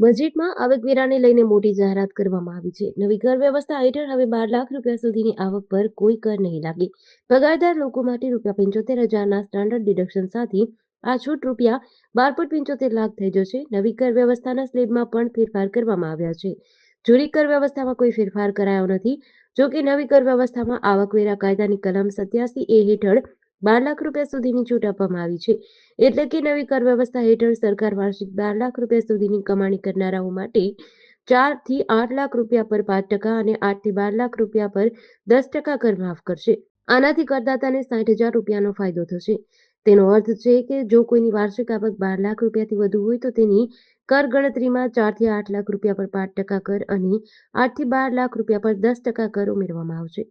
બજેટમાં આવકવેરાને લઈને મોટી જાહેરાત કરવામાં આવી છે. નવી કર વ્યવસ્થા હેઠળ હવે 12 લાખ રૂપિયા સુધીની આવક પર કોઈ કર નહીં લાગે. પગારદાર લોકો માટે ₹75,000ના સ્ટાન્ડર્ડ ડિડક્શન સાથે આ છૂટ ₹12.75 લાખ થઈ જશે. નવી કર વ્યવસ્થાના સ્લેબમાં પણ ફેરફાર કરવામાં આવ્યા છે. જૂની કર વ્યવસ્થામાં કોઈ ફેરફાર કરાયો નથી. જો કે નવી કર વ્યવસ્થામાં આવકવેરા કાયદાની કલમ 87A હેઠળ 12 લાખ રૂપિયા સુધીની છૂટ આપવામાં આવી છે. એટલે કે નવી કર વ્યવસ્થા હેઠળ સરકાર વાર્ષિક 12 લાખ રૂપિયા સુધીની કમાણી કરનારાઓ માટે 4 થી 8 લાખ રૂપિયા પર 5% અને 8 થી 12 લાખ રૂપિયા પર 10% કર માફ કરશે. આનાથી કરદાતાને 60,000 રૂપિયાનો ફાયદો થશે. તેનો અર્થ છે કે જો કોઈની વાર્ષિક આવક 12 લાખ રૂપિયાથી વધુ હોય તો તેની કર ગણતરીમાં 4 થી 8 લાખ રૂપિયા પર 5% કર અને 8 થી 12 લાખ રૂપિયા પર 10% કર ઉમેરવામાં આવશે.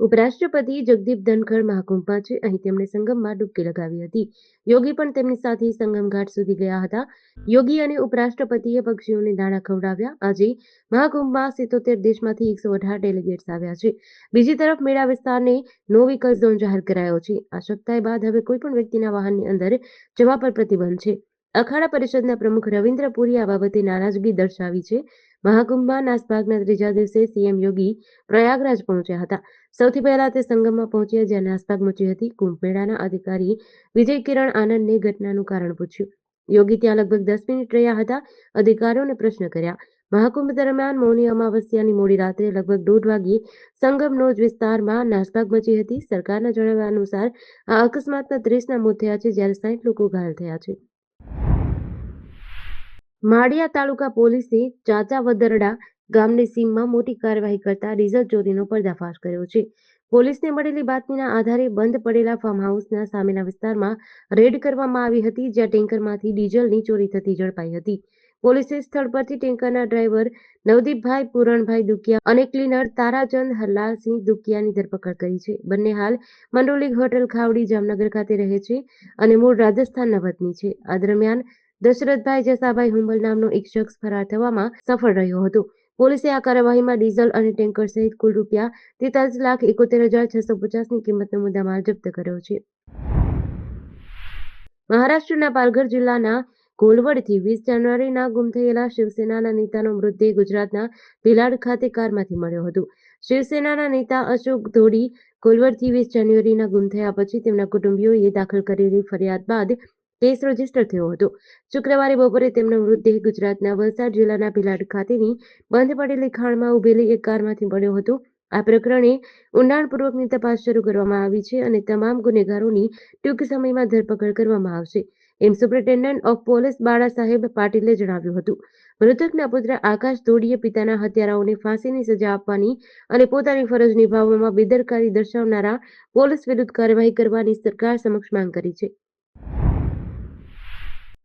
ઉપરાષ્ટ્રપતિ જગદીપ ધનખડ મહાકુંભમાં છે. અહીં તેમણે સંગમમાં ડૂબકી લગાવી હતી. યોગી પણ તેમની સાથે સંગમ ઘાટ સુધી ગયા હતા. યોગી અને ઉપરાષ્ટ્રપતિએ પક્ષીઓને દાણા ખવડાવ્યા. આજે મહાકુંભમાં 77 દેશમાંથી 118 ડેલિગેટ્સ આવ્યા છે. બીજી તરફ મેળા વિસ્તારને નો વ્હીકલ ઝોન જાહેર કરાયો છે. આ સખ્તાઈ બાદ હવે કોઈપણ વ્યક્તિના વાહનની અંદર જવા પર પ્રતિબંધ છે. અખાડા પરિષદના પ્રમુખ રવિન્દ્ર પુરી આ બાબતે નારાજગી દર્શાવી છે. મહાકુંભમાં નાસભાગના ત્રીજા દિવસે સીએમ યોગી પ્રયાગરાજ પહોંચ્યા હતા. સૌથી પહેલા તે સંગમમાં પહોંચ્યા જ્યાં નાસભાગ મચી હતી. કુંભ મેળાના અધિકારી વિજય કિરણ આનંદને ઘટનાનું કારણ પૂછ્યું. યોગી ત્યાં લગભગ 10 મિનિટ રહ્યા હતા. અધિકારીઓને પ્રશ્ન કર્યા. મહાકુંભ દરમિયાન મૌની અમાવસ્યાની મોડી રાત્રે લગભગ 1:30 વાગ્યે સંગમનોજ વિસ્તારમાં નાસભાગ મચી હતી. સરકારના જણાવ્યા અનુસાર આ અકસ્માતમાં 30ના મોત થયા છે જ્યારે 60 લોકો ઘાયલ થયા છે. માળિયા તાલુકા પોલીસે ચાચા વદરડા ગામની સીમમાં મોટી કાર્યવાહી કરતા ડીઝલ ચોરીનો પર્દાફાશ કર્યો છે. પોલીસને મળેલી બાતમીના આધારે બંધ પડેલા ફાર્મ હાઉસના સામેના વિસ્તારમાં રેડ કરવામાં આવી હતી જ્યાં ટેન્કરમાંથી ડીઝલની ચોરી થતી ઝડપાઈ હતી. પોલીસે સ્થળ પરથી ટેન્કરના ડ્રાઈવર નવદીપભાઈ પૂરણભાઈ દુકિયા અને ક્લીનર તારાચંદ હરલાલસિંહ દુકિયાની ધરપકડ કરી છે. બંને હાલ મંડોલી હોટલ ખાવડી જામનગર ખાતે રહે છે અને મૂળ રાજસ્થાનના વતની છે. આ દરમિયાન દશરથભાઈ જસાભાઈ હુંબલ નામનો એક શખ્સ ફરાર થવામાં સફળ રહ્યો હતો. પોલીસે આ કાર્યવાહીમાં ડીઝલ અને ટેન્કર સહિત કુલ ₹43,71,650ની કિંમતનો મુદ્દામાલ જપ્ત કર્યો છે. મહારાષ્ટ્રના પાલઘર જિલ્લાના ઘોલવડથી 20 જાન્યુઆરીના ગુમ થયેલા શિવસેનાના નેતાનો મૃતદેહ ગુજરાતના ભિલાડ ખાતે કારમાંથી મળ્યો હતો. શિવસેનાના નેતા અશોક ધોડી ઘોલવડથી 20 જાન્યુઆરીના ગુમ થયા પછી તેમના કુટુંબીઓએ દાખલ કરેલી ફરિયાદ બાદ કેસ રજીસ્ટર થયો હતો. શુક્રવારે બપોરે તેમનો મૃતદેહ ગુજરાતના વલસાડ જિલ્લાના ભિલાડ ખાતેની બંધ પડેલી ખાણમાં ઉભેલી એક કારમાંથી મળ્યો હતો. આ પ્રકરણે ઊંડાણપૂર્વકની તપાસ શરૂ કરવામાં આવી છે અને તમામ ગુનેગારોની ટૂંક સમયમાં ધરપકડ કરવામાં આવશે એમ સુપ્રિન્ટેન્ડન્ટ ઓફ પોલીસ બાળાસાહેબ પાટીલે જણાવ્યું હતું. મૃતકના પુત્ર આકાશ ધોડીએ પિતાના હત્યારાઓને ફાંસીની સજા આપવાની અને પોતાની ફરજ નિભાવવામાં બેદરકારી દર્શાવનારા પોલીસ વિરુદ્ધ કાર્યવાહી કરવાની સરકાર સમક્ષ માંગ કરી છે.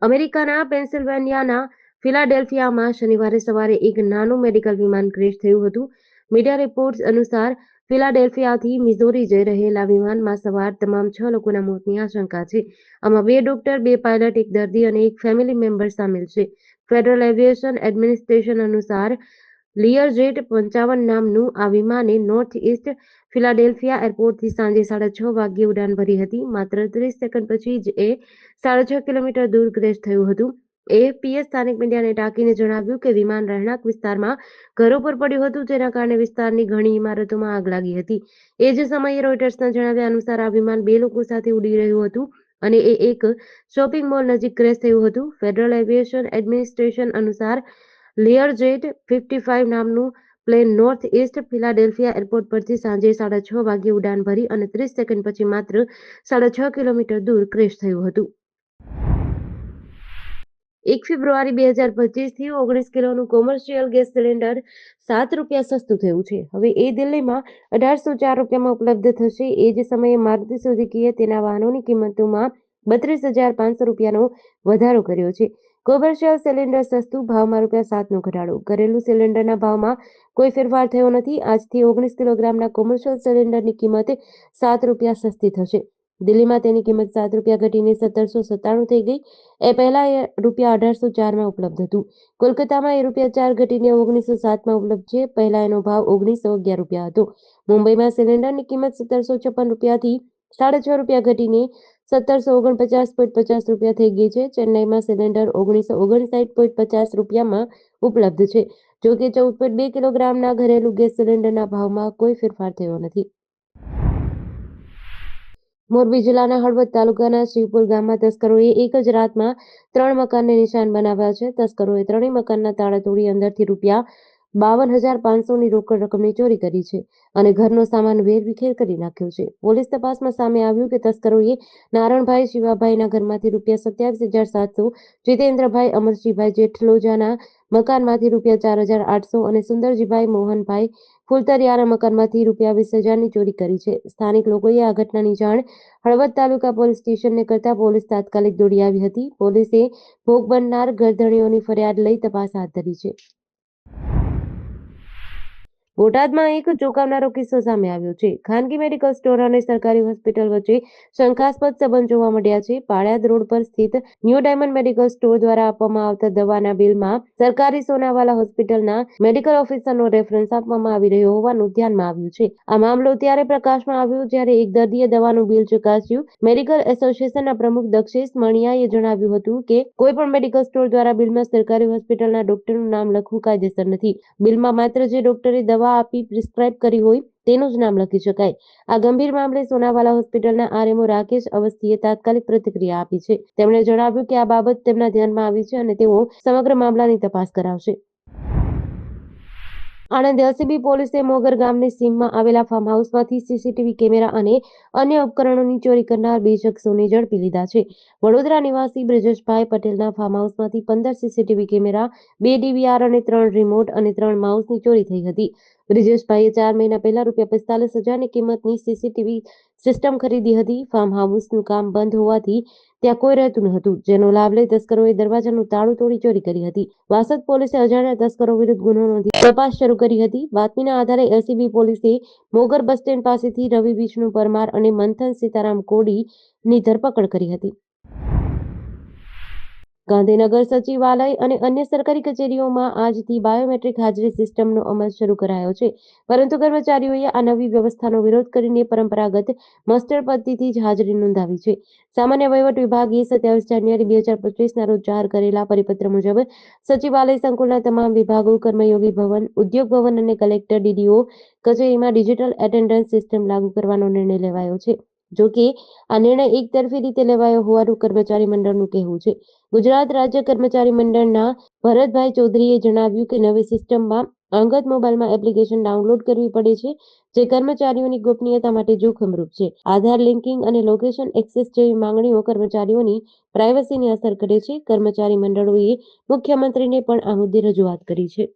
અમેરિકાના પેન્સિલ્વેનિયાના ફિલાડેલ્ફિયામાં શનિવારે સવારે એક નાનું મેડિકલ વિમાન ક્રેશ થયું હતું. મીડિયા રિપોર્ટ્સ અનુસાર ફિલાડેલ્ફિયાથી મિઝોરી જઈ રહેલા વિમાનમાં સવાર તમામ 6 લોકોના મોતની આશંકા છે. આમાં 2 ડોક્ટર, 2 પાયલટ, 1 દર્દી અને 1 ફેમિલી મેમ્બર સામેલ છે. ફેડરલ એવિએશન એડમિનિસ્ટ્રેશન અનુસાર લિયરજેટ 55 નામનું આ વિમાને નોર્થ ઇસ્ટ ફિલાડેલ્ફિયા એરપોર્ટથી સાંજે 6:30 વાગ્યે ઉડાન ભરી હતી. માત્ર 30 સેકન્ડ પછી જ એ 6.5 કિલોમીટર દૂર ક્રેશ થયું હતું. એએફપીએ સ્થાનિક મીડિયાને ટાંકીને જણાવ્યું કે વિમાન રહેણાંક વિસ્તારમાં ઘરો પર પડ્યું હતું જેના કારણે વિસ્તારની ઘણી ઇમારતોમાં આગ લાગી હતી. એ જ સમયે રોયટર્સના જણાવ્યા અનુસાર આ વિમાન 2 લોકો સાથે ઉડી રહ્યું હતું અને એક શોપિંગ મોલ નજીક ક્રેશ થયું હતું. ફેડરલ એવિએશન એડમિનિસ્ટ્રેશન અનુસાર લિયરજેટ 55 નામનું plane north east Philadelphia airport પરથી સાંજે 6:30 વાગ્યે ઉડાન ભરી અને 30 સેકન્ડ પછી માત્ર 6.5 કિલોમીટર દૂર ક્રેશ થયું હતું. 1 ફેબ્રુઆરી 2025થી 19 કિલોનું કોમર્શિયલ ગેસ સિલિન્ડર ₹7 સસ્તું થયું છે. હવે એ દિલ્હીમાં ₹1804 ઉપલબ્ધ થશે. એ જ સમયે મારુતિ સુઝુકીએ તેના વાહનોની કિંમતોમાં ₹32,500નો વધારો કર્યો છે. કોમર્શિયલ સિલિન્ડર સસ્તું, ભાવમાં ₹7નો ઘટાડો. ઘરેલું સિલિન્ડરના ભાવમાં કોઈ ફેરફાર થયો નથી. આજથી 19 કિલોગ્રામના કોમર્શિયલ સિલિન્ડરની કિંમત ₹7 સસ્તી થશે. દિલ્હીમાં તેની કિંમત ₹7 ઘટીને 1797 થઈ ગઈ. એ પહેલા એ ₹1804માં ઉપલબ્ધ હતું. કોલકાતામાં એ ₹4 ઘટીને 1907માં ઉપલબ્ધ છે. પહેલા એનો ભાવ ₹1911 હતો. મુંબઈમાં સિલિન્ડરની કિંમત ₹1756થી ₹6.5 ઘટીને ₹1749.50 થઈ ગઈ છે. ચેન્નઈમાં સિલિન્ડર ₹1959.50 ઉપલબ્ધ છે. જો કે 14.2 કિલોગ્રામના ઘરેલું ગેસ સિલિન્ડરના ભાવમાં કોઈ ફેરફાર થયો નથી. મોરબી જિલ્લાના હળવદ તાલુકાના શિવપુર ગામમાં તસ્કરોએ એક જ રાતમાં 3 મકાનને નિશાન બનાવ્યા છે. તસ્કરોએ ત્રણેય મકાનના તાળા તોડી અંદરથી ₹52,500ની રોકડ રકમની ચોરી કરી છે અને ઘરનો સામાન વેરવિખેર કરી નાખ્યો છે. પોલીસ તપાસમાં સામે આવ્યું કે તસ્કરોએ નારણભાઈ શિવાભાઈના ઘરમાંથી ₹27,700, જીતેન્દ્રભાઈ અમરજીભાઈ જેઠલોજાના મકાનમાંથી ₹4,800 અને સુંદરજીભાઈ મોહનભાઈ ફુલતરિયાના મકાનમાંથી ₹20,000ની ચોરી કરી છે. સ્થાનિક લોકોએ આ ઘટનાની જાણ હળવદ તાલુકા પોલીસ સ્ટેશનને કરતા પોલીસ તાત્કાલિક દોડી આવી હતી. પોલીસે ભોગ બનનાર ઘરધણીઓની ફરિયાદ લઈ તપાસ હાથ ધરી છે. બોટાદમાં એક ચોંકાવનારો કિસ્સો સામે આવ્યો છે. ખાનગી મેડિકલ સ્ટોર અને સરકારી હોસ્પિટલ વચ્ચે શંકાસ્પદ સંબંધ જોવા મળ્યા છે. પાળિયાદ રોડ પર સ્થિત ન્યૂ ડાયમંડ મેડિકલ સ્ટોર દ્વારા આપવામાં આવતા દવાના બિલમાં સરકારી સોનાવાલા હોસ્પિટલના મેડિકલ ઓફિસરનો રેફરન્સ આપવામાં આવી રહ્યો હોવાનું ધ્યાનમાં આવ્યું છે. આ મામલો ત્યારે પ્રકાશમાં આવ્યો જ્યારે એક દર્દીએ દવાનું બિલ ચકાસ્યું. મેડિકલ એસોસિએશનના પ્રમુખ દક્ષેશ મણિયાએ જણાવ્યું હતું કે કોઈ પણ મેડિકલ સ્ટોર દ્વારા બિલમાં સરકારી હોસ્પિટલના ડોક્ટરનું નામ લખવું કાયદેસર નથી. બિલમાં માત્ર જે ડોક્ટરે દવા આપી પ્રિસ્ક્રાઇબ કરી હોય તેનું જ નામ લખી શકાય. આ ગંભીર મામલે સોનાવાલા હોસ્પિટલના આરએમઓ રાકેશ અવસ્થીએ તાત્કાલિક પ્રતિક્રિયા આપી છે. તેમણે જણાવ્યું કે આ બાબત તેમના ધ્યાનમાં આવી છે અને તેઓ સમગ્ર મામલાની તપાસ કરાવશે. આણંદ એલસીબી પોલીસે મોગર ગામની સીમમાં આવેલા ફાર્મ હાઉસમાંથી સીસીટીવી કેમેરા અને અન્ય ઉપકરણોની ચોરી કરનાર 2 શખ્સોને ઝડપી લીધા છે. વડોદરા નિવાસી બ્રિજેશભાઈ પટેલના ફાર્મ હાઉસમાંથી 15 સીસીટીવી કેમેરા, 2 ડીવીઆર અને 3 રિમોટ અને 3 માઉસની ચોરી થઈ હતી. બ્રિજેશભાઈએ 4 મહિના પહેલા ₹45,000ની કિંમતની સીસીટીવી સિસ્ટમ ખરીદી હતી. ફાર્મ હાઉસનું કામ બંધ હોવાથી ત્યાં કોઈ રહેતું ન હતું, જેનો લાભ લઈ તસ્કરોએ દરવાજાનું તાળું તોડી ચોરી કરી હતી. વાસદ પોલીસે અજાણ્યા તસ્કરો વિરુદ્ધ ગુનો નોંધી તપાસ શરૂ કરી હતી. બાતમીના આધારે એલસીબી પોલીસે મોગર બસ સ્ટેન્ડ પાસેથી રવિ વિષ્ણુ પરમાર અને મંથન સીતારામ કોડીની ધરપકડ કરી હતી. ગાંધીનગર સચિવાલય અને અન્ય સરકારી કચેરીઓમાં આજથી બાયોમેટ્રિક હાજરી સિસ્ટમનો અમલ શરૂ કરાયો છે. પરંતુ કર્મચારીઓએ આ નવી વ્યવસ્થાનો વિરોધ કરીને પરંપરાગત મસ્ટર પદ્ધતિથી જ હાજરી નોંધાવી છે. સામાન્ય વહીવટ વિભાગે 27 જાન્યુઆરી 2025ના રોજ જાહેર કરેલા પરિપત્ર મુજબ સચિવાલય સંકુલના તમામ વિભાગો, કર્મયોગી ભવન, ઉદ્યોગ ભવન અને કલેક્ટર ડીડીઓ કચેરીમાં ડિજિટલ એટેન્ડન્સ સિસ્ટમ લાગુ કરવાનો નિર્ણય લેવાયો છે. જો કે આ નિર્ણય એકતરફી રીતે લેવાયો હોવાનું કર્મચારી મંડળનું કહેવું છે. ગુજરાત રાજ્ય કર્મચારી મંડળના ભરતભાઈ ચૌધરીએ જણાવ્યું કે નવી સિસ્ટમમાં અંગત મોબાઈલમાં એપ્લિકેશન ડાઉનલોડ કરવી પડે છે, જે કર્મચારીઓની ગોપનીયતા માટે જોખમરૂપ છે. આધાર લિંકિંગ અને લોકેશન એક્સેસ જેવી માંગણીઓ કર્મચારીઓની પ્રાઇવસીને અસર કરે છે. કર્મચારી મંડળોએ મુખ્યમંત્રીને પણ આ મુદ્દે રજૂઆત કરી છે.